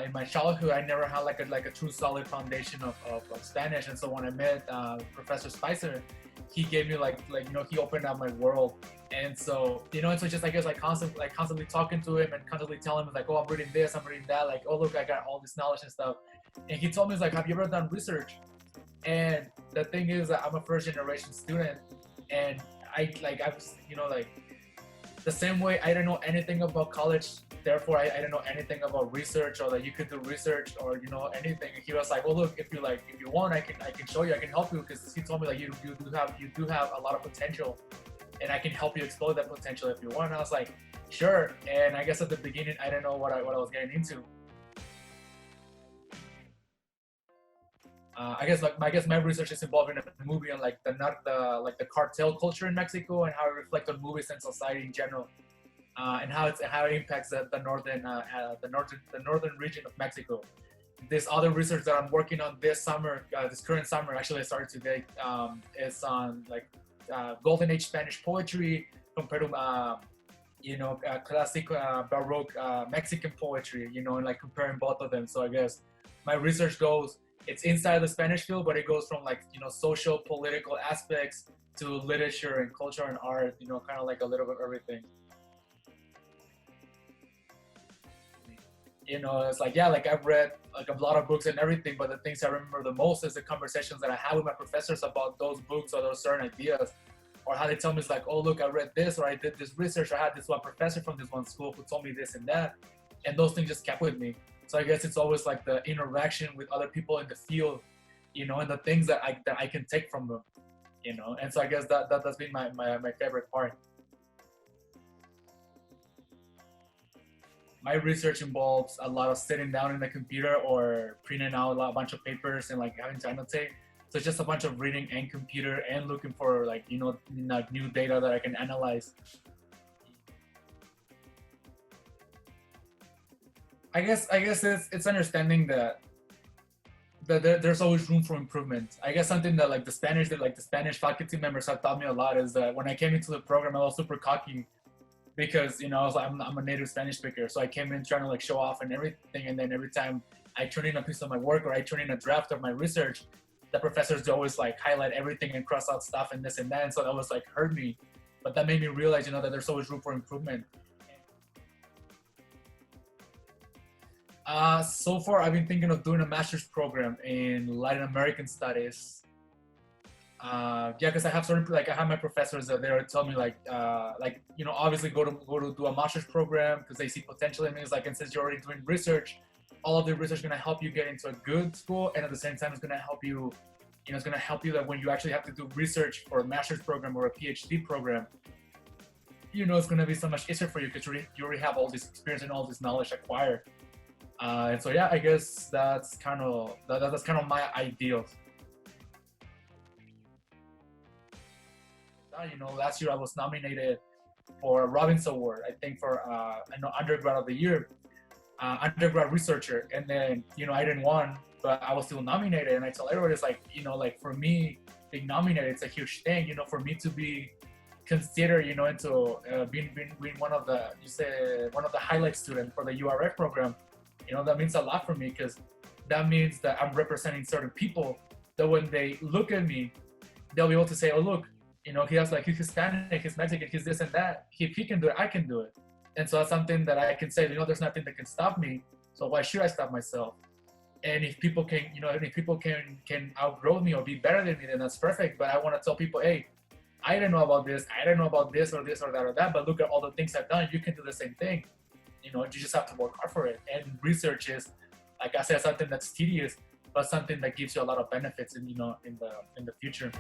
In my childhood, I never had like a true solid foundation of like Spanish, and so when I met Professor Spicer, he gave me he opened up my world, and so and so just I guess constantly talking to him and constantly telling him like, oh, I'm reading this, I'm reading that, like, oh look, I got all this knowledge and stuff, and he told me, he's like, have you ever done research? And the thing is that I'm a first generation student, and I was the same way I don't know anything about college, therefore I don't know anything about research or that you could do research or anything. And he was like, well look, if you want, I can show you, I can help you, because he told me like you do have a lot of potential, and I can help you explore that potential if you want. And I was like, sure. And I guess at the beginning I didn't know what I was getting into. I guess my research is involved in a movie on like the cartel culture in Mexico and how it reflects on movies and society in general, and how it impacts the northern region of Mexico. This other research that I'm working on this summer, this current summer, actually I started today, is on golden age Spanish poetry compared to classic Baroque Mexican poetry, and like comparing both of them. So I guess my research it's inside the Spanish field, but it goes from social, political aspects to literature and culture and art, kind of like a little bit of everything. It's like, yeah, like I've read like a lot of books and everything, but the things I remember the most is the conversations that I had with my professors about those books or those certain ideas, or how they tell me, it's like, oh look, I read this, or I did this research, or I had this one professor from this one school who told me this and that, and those things just kept with me. So I guess it's always like the interaction with other people in the field, and the things that I can take from them, and so I guess that's been my favorite part. My research involves a lot of sitting down in the computer or printing out a bunch of papers and like having to annotate. So it's just a bunch of reading and computer and looking for new data that I can analyze. I guess it's understanding that there's always room for improvement. I guess something that the Spanish faculty members have taught me a lot is that when I came into the program, I was super cocky because I was like, I'm a native Spanish speaker, so I came in trying to like show off and everything, and then every time I turn in a piece of my work or I turn in a draft of my research, the professors always like highlight everything and cross out stuff and this and that, and so that was like hurt me, but that made me realize that there's always room for improvement. So far, I've been thinking of doing a master's program in Latin American studies. Yeah, because I have I have my professors that they tell me obviously go to do a master's program because they see potential in me. It's like, and since you're already doing research, all of the research is gonna help you get into a good school, and at the same time, it's gonna help you. It's gonna help you that when you actually have to do research for a master's program or a PhD program, it's gonna be so much easier for you because you already have all this experience and all this knowledge acquired. And so yeah, I guess that's kind of my ideals. Last year I was nominated for a Robbins Award, I think for undergrad of the year, undergrad researcher, and then I didn't win, but I was still nominated. And I tell everybody, it's like for me being nominated, it's a huge thing. For me to be considered, into being one of the highlight students for the URF program. That means a lot for me because that means that I'm representing certain people that when they look at me, they'll be able to say, oh, look, he has he's Hispanic, he's Mexican, he's this and that. If he can do it, I can do it. And so that's something that I can say, there's nothing that can stop me. So why should I stop myself? And if people can outgrow me or be better than me, then that's perfect. But I want to tell people, hey, I didn't know about this. I didn't know about this or this or that or that. But look at all the things I've done. You can do the same thing. You just have to work hard for it. And research is, like I said, something that's tedious, but something that gives you a lot of benefits in the future.